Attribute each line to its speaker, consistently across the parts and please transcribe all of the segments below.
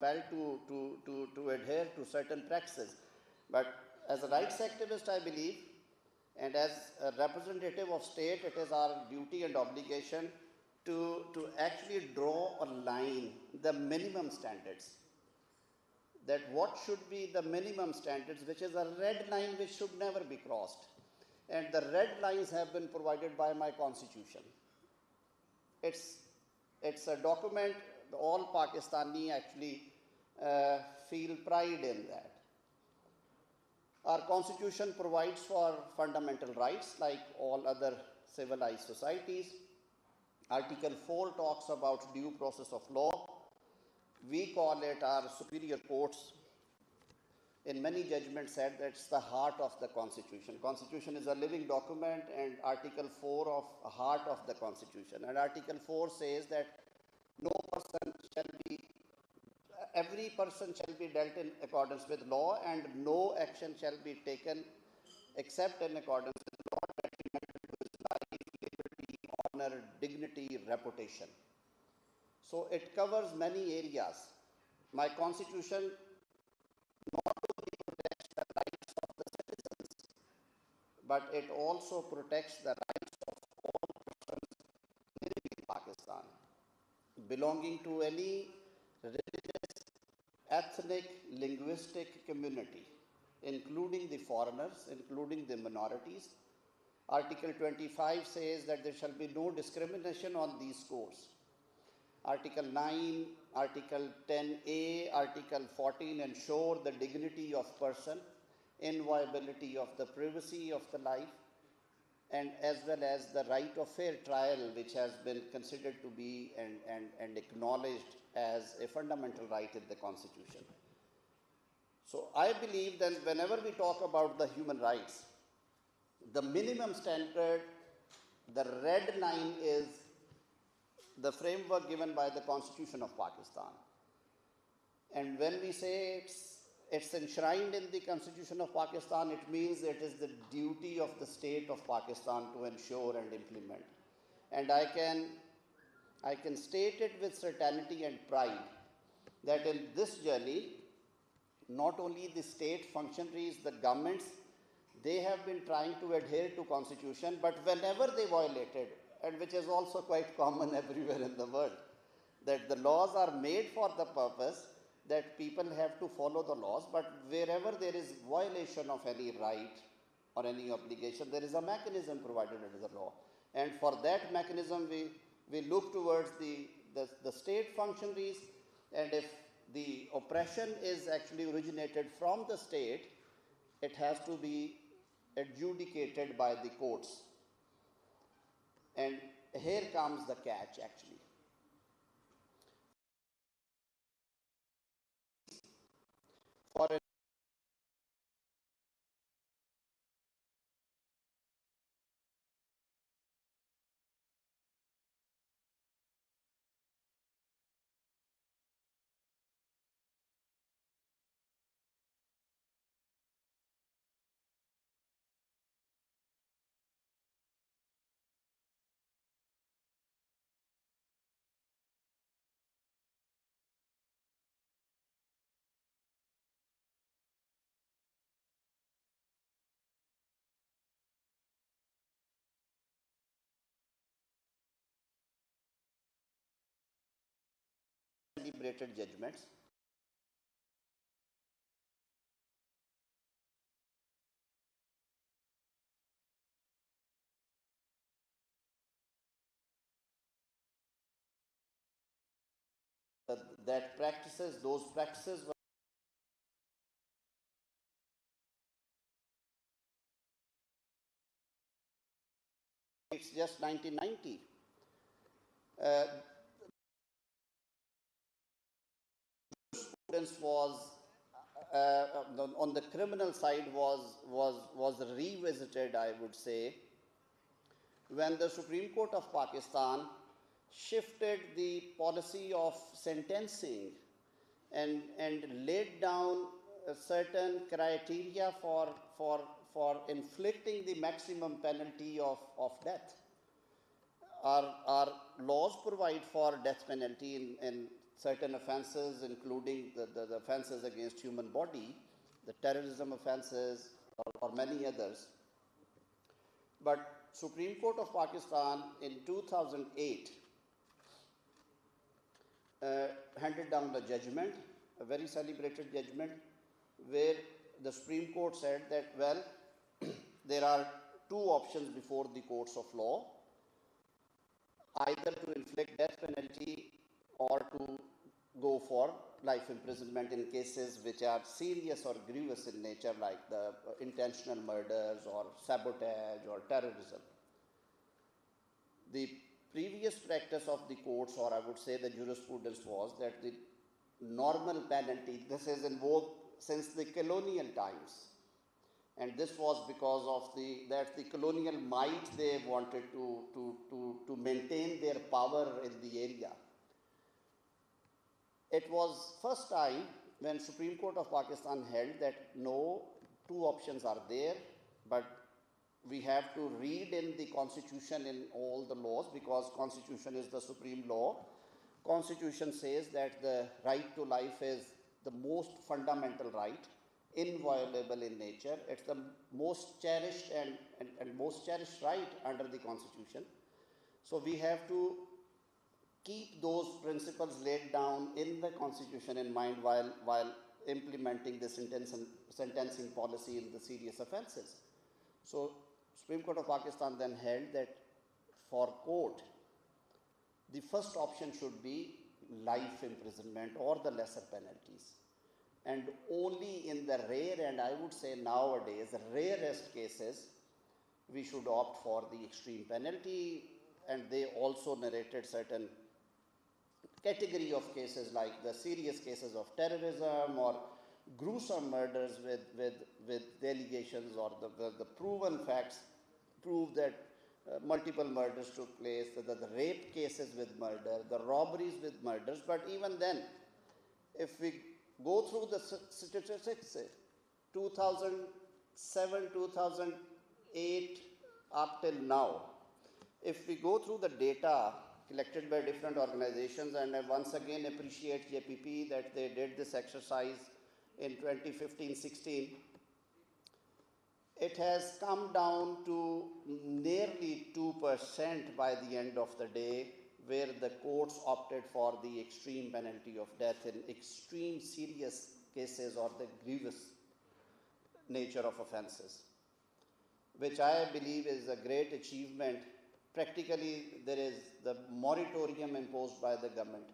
Speaker 1: compelled to adhere to certain practices. But as a rights activist, I believe, and as a representative of state, it is our duty and obligation to actually draw a line, the minimum standards. That what should be the minimum standards, which is a red line which should never be crossed. And the red lines have been provided by my constitution. It's a document, all Pakistani actually feel pride in that. Our constitution provides for fundamental rights like all other civilized societies. Article 4 talks about due process of law. We call it, our superior courts in many judgments said that it's the heart of the Constitution. Constitution is a living document, and Article 4 of heart of the Constitution. And Article 4 says that every person shall be dealt in accordance with law, and no action shall be taken except in accordance with law, detrimental to his life, liberty, honor, dignity, reputation. So it covers many areas. My constitution not only protects the rights of the citizens, but it also protects the rights of all persons living in Pakistan, belonging to any religious, ethnic, linguistic community, including the foreigners, including the minorities. Article 25 says that there shall be no discrimination on these scores. Article 9, Article 10A, Article 14 ensure the dignity of person, inviolability of the privacy of the life, and as well as the right of fair trial, which has been considered to be and acknowledged as a fundamental right in the Constitution. So I believe that whenever we talk about the human rights, the minimum standard, the red line is the framework given by the Constitution of Pakistan. And when we say it's enshrined in the Constitution of Pakistan, it means it is the duty of the state of Pakistan to ensure and implement. And I can state it with certainty and pride that in this journey, not only the state functionaries, the governments, they have been trying to adhere to Constitution, but whenever they violated, and which is also quite common everywhere in the world, that the laws are made for the purpose that people have to follow the laws, but wherever there is violation of any right or any obligation, there is a mechanism provided under the law. And for that mechanism, we look towards the state functionaries, and if the oppression is actually originated from the state, it has to be adjudicated by the courts. And here comes the catch, actually. For celebrated judgments, those practices were it's just 1990. Was on the criminal side was revisited, I would say, when the Supreme Court of Pakistan shifted the policy of sentencing and laid down a certain criteria for inflicting the maximum penalty of death. Our laws provide for death penalty in certain offences, including the offences against human body, the terrorism offences, or many others. But Supreme Court of Pakistan in 2008 handed down the judgment, a very celebrated judgment, where the Supreme Court said that, well, there are two options before the courts of law, either to inflict death penalty or to go for life imprisonment in cases which are serious or grievous in nature, like the intentional murders or sabotage or terrorism. The previous practice of the courts, or I would say the jurisprudence, was that the normal penalty, this is in vogue since the colonial times, and this was because of the colonial might they wanted to maintain their power in the area. It was first time when Supreme Court of Pakistan held that no, two options are there, but we have to read in the Constitution in all the laws, because Constitution is the supreme law. Constitution says that the right to life is the most fundamental right, inviolable in nature. It's the most cherished and most cherished right under the Constitution. So we have to keep those principles laid down in the Constitution in mind while implementing the sentencing policy in the serious offences. So Supreme Court of Pakistan then held that for court, the first option should be life imprisonment or the lesser penalties. And only in the rare, and I would say nowadays, rarest cases, we should opt for the extreme penalty. And they also narrated certain category of cases, like the serious cases of terrorism or gruesome murders with allegations, or the proven facts prove that multiple murders took place, the rape cases with murder, the robberies with murders. But even then, if we go through the statistics, 2007, 2008 up till now, if we go through the data collected by different organizations, and I once again appreciate JPP that they did this exercise in 2015-16, it has come down to nearly 2% by the end of the day, where the courts opted for the extreme penalty of death in extreme serious cases or the grievous nature of offences, which I believe is a great achievement. Practically, there is the moratorium imposed by the government.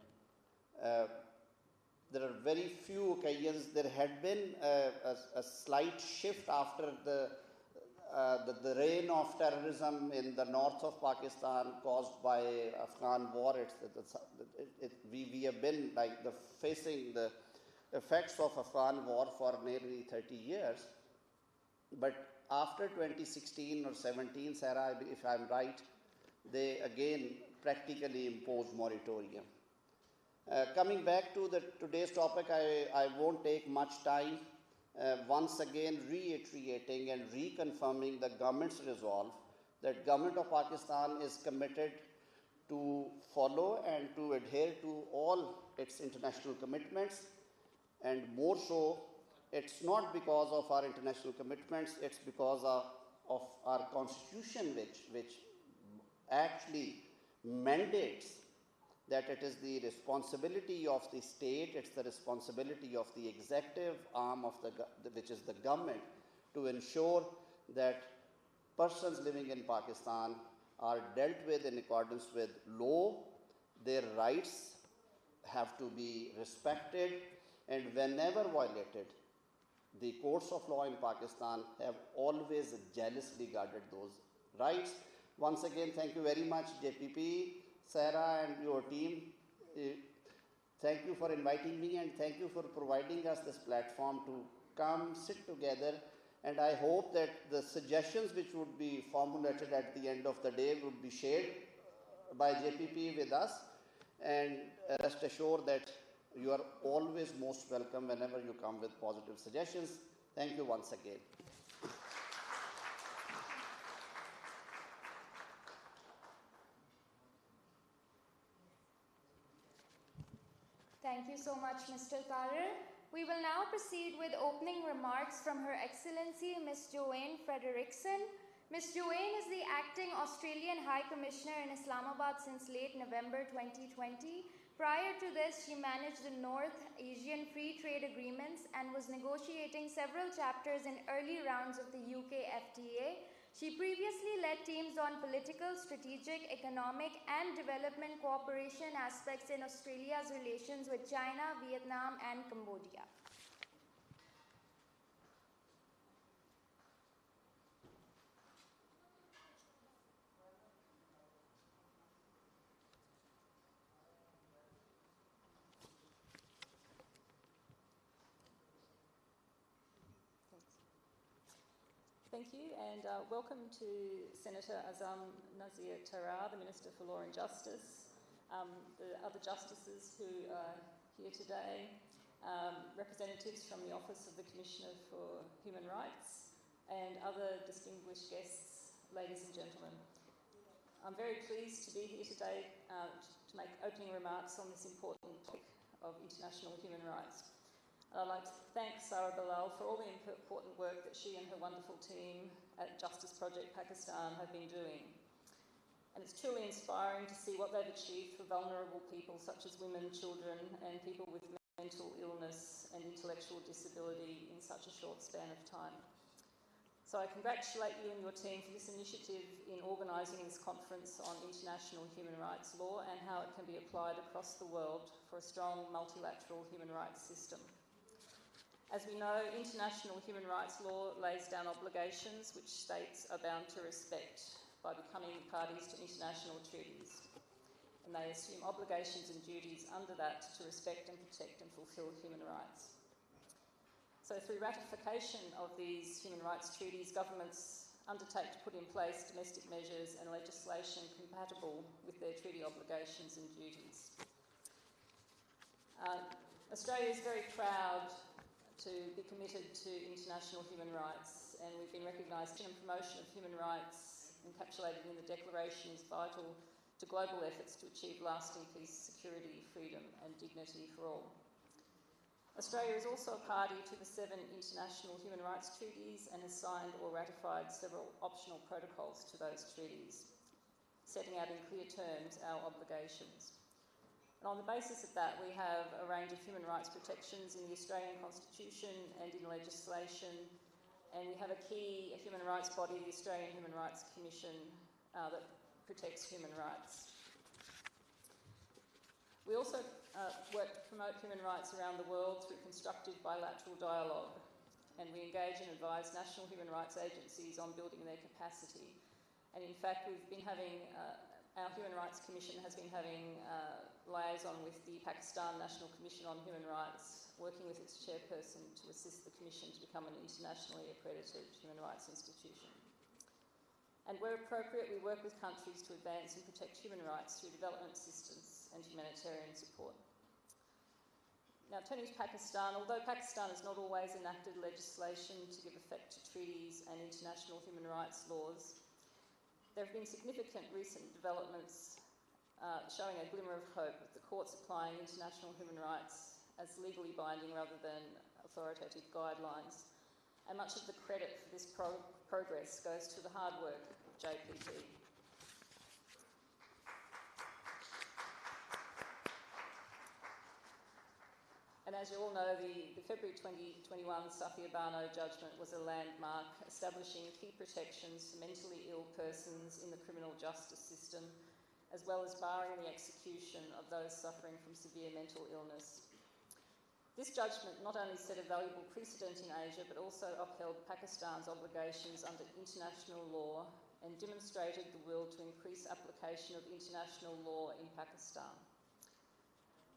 Speaker 1: There are very few occasions. There had been a slight shift after the reign of terrorism in the north of Pakistan caused by Afghan war. We have been facing the effects of Afghan war for nearly 30 years. But after 2016 or 17, Sarah, if I'm right, they again practically imposed moratorium. Coming back to today's topic, I won't take much time. Once again reiterating and reconfirming the government's resolve that Government of Pakistan is committed to follow and to adhere to all its international commitments, and more so, it's not because of our international commitments, it's because of our Constitution, which actually mandates that it is the responsibility of the state, it's the responsibility of the executive arm of which is the government, to ensure that persons living in Pakistan are dealt with in accordance with law, their rights have to be respected, and whenever violated, the courts of law in Pakistan have always jealously guarded those rights. Once again, thank you very much, JPP, Sarah and your team. Thank you for inviting me, and thank you for providing us this platform to come, sit together, and I hope that the suggestions which would be formulated at the end of the day would be shared by JPP with us, and rest assured that you are always most welcome whenever you come with positive suggestions. Thank you once again.
Speaker 2: Thank you so much, Mr. Tارڑ. We will now proceed with opening remarks from Her Excellency Ms. Joanne Frederiksen. Ms. Joanne is the acting Australian High Commissioner in Islamabad since late November 2020. Prior to this, she managed the North Asian Free Trade Agreements and was negotiating several chapters in early rounds of the UK FTA. She previously led teams on political, strategic, economic, and development cooperation aspects in Australia's relations with China, Vietnam, and Cambodia.
Speaker 3: Thank you, and welcome to Senator E'azam Nذیر, the Minister for Law and Justice, the other justices who are here today, representatives from the Office of the Commissioner for Human Rights, and other distinguished guests, ladies and gentlemen. I'm very pleased to be here today to make opening remarks on this important topic of international human rights. I'd like to thank Sarah Bilal for all the important work that she and her wonderful team at Justice Project Pakistan have been doing. And it's truly inspiring to see what they've achieved for vulnerable people such as women, children, and people with mental illness and intellectual disability in such a short span of time. So I congratulate you and your team for this initiative in organising this conference on international human rights law and how it can be applied across the world for a strong multilateral human rights system. As we know, international human rights law lays down obligations which states are bound to respect by becoming parties to international treaties. And they assume obligations and duties under that to respect and protect and fulfil human rights. So through ratification of these human rights treaties, governments undertake to put in place domestic measures and legislation compatible with their treaty obligations and duties. Australia is very proud to be committed to international human rights, and we've been recognised in promotion of human rights encapsulated in the Declaration is vital to global efforts to achieve lasting peace, security, freedom and dignity for all. Australia is also a party to the 7 international human rights treaties and has signed or ratified several optional protocols to those treaties, setting out in clear terms our obligations. And on the basis of that, we have a range of human rights protections in the Australian Constitution and in legislation, and we have a key human rights body, the Australian Human Rights Commission, that protects human rights. We also work to promote human rights around the world through constructive bilateral dialogue, and we engage and advise national human rights agencies on building their capacity. And in fact, we've been having our Human Rights Commission has been having liaison with the Pakistan National Commission on Human Rights, working with its chairperson to assist the Commission to become an internationally accredited human rights institution. And where appropriate, we work with countries to advance and protect human rights through development assistance and humanitarian support. Now, turning to Pakistan, although Pakistan has not always enacted legislation to give effect to treaties and international human rights laws, there have been significant recent developments showing a glimmer of hope with the courts applying international human rights as legally binding rather than authoritative guidelines. And much of the credit for this progress goes to the hard work of JPT. And as you all know, the February 2021 Safia Bano judgment was a landmark, establishing key protections for mentally ill persons in the criminal justice system, as well as barring the execution of those suffering from severe mental illness. This judgment not only set a valuable precedent in Asia, but also upheld Pakistan's obligations under international law and demonstrated the will to increase application of international law in Pakistan.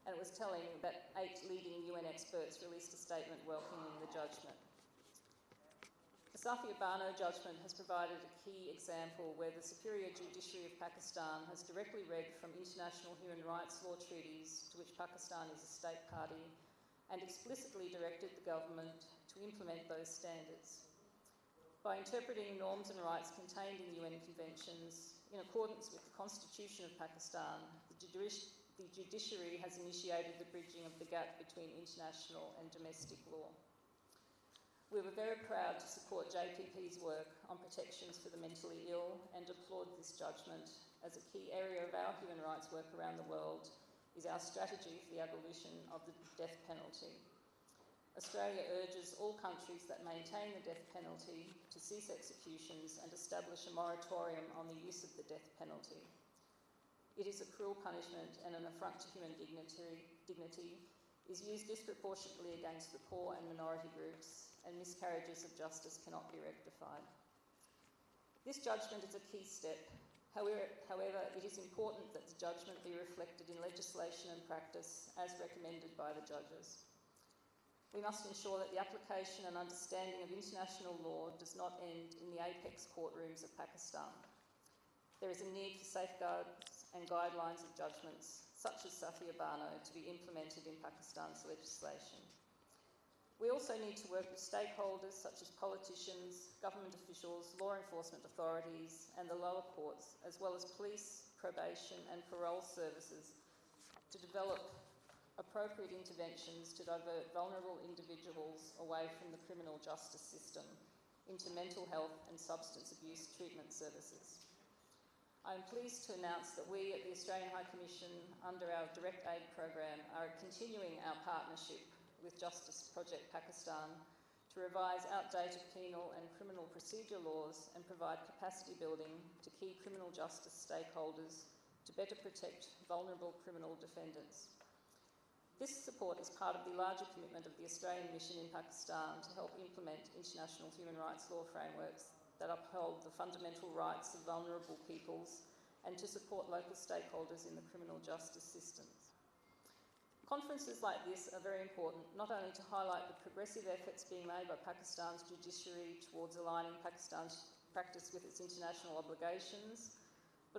Speaker 3: And it was telling that 8 leading UN experts released a statement welcoming the judgment. The Safia Bano judgment has provided a key example where the superior judiciary of Pakistan has directly read from international human rights law treaties to which Pakistan is a state party and explicitly directed the government to implement those standards. By interpreting norms and rights contained in UN conventions in accordance with the Constitution of Pakistan, the the judiciary has initiated the bridging of the gap between international and domestic law. We were very proud to support JPP's work on protections for the mentally ill and applaud this judgment as a key area of our human rights work around the world is our strategy for the abolition of the death penalty. Australia urges all countries that maintain the death penalty to cease executions and establish a moratorium on the use of the death penalty. It is a cruel punishment and an affront to human dignity, is used disproportionately against the poor and minority groups, and miscarriages of justice cannot be rectified. This judgment is a key step. However, it is important that the judgment be reflected in legislation and practice as recommended by the judges. We must ensure that the application and understanding of international law does not end in the apex courtrooms of Pakistan. There is a need for safeguards and guidelines of judgments, such as Safia Bano, to be implemented in Pakistan's legislation. We also need to work with stakeholders such as politicians, government officials, law enforcement authorities and the lower courts, as well as police, probation and parole services to develop appropriate interventions to divert vulnerable individuals away from the criminal justice system into mental health and substance abuse treatment services. I am pleased to announce that we at the Australian High Commission, under our Direct Aid program, are continuing our partnership with Justice Project Pakistan to revise outdated penal and criminal procedure laws and provide capacity building to key criminal justice stakeholders to better protect vulnerable criminal defendants. This support is part of the larger commitment of the Australian mission in Pakistan to help implement international human rights law frameworks that uphold the fundamental rights of vulnerable peoples and to support local stakeholders in the criminal justice systems. Conferences like this are very important, not only to highlight the progressive efforts being made by Pakistan's judiciary towards aligning Pakistan's practice with its international obligations,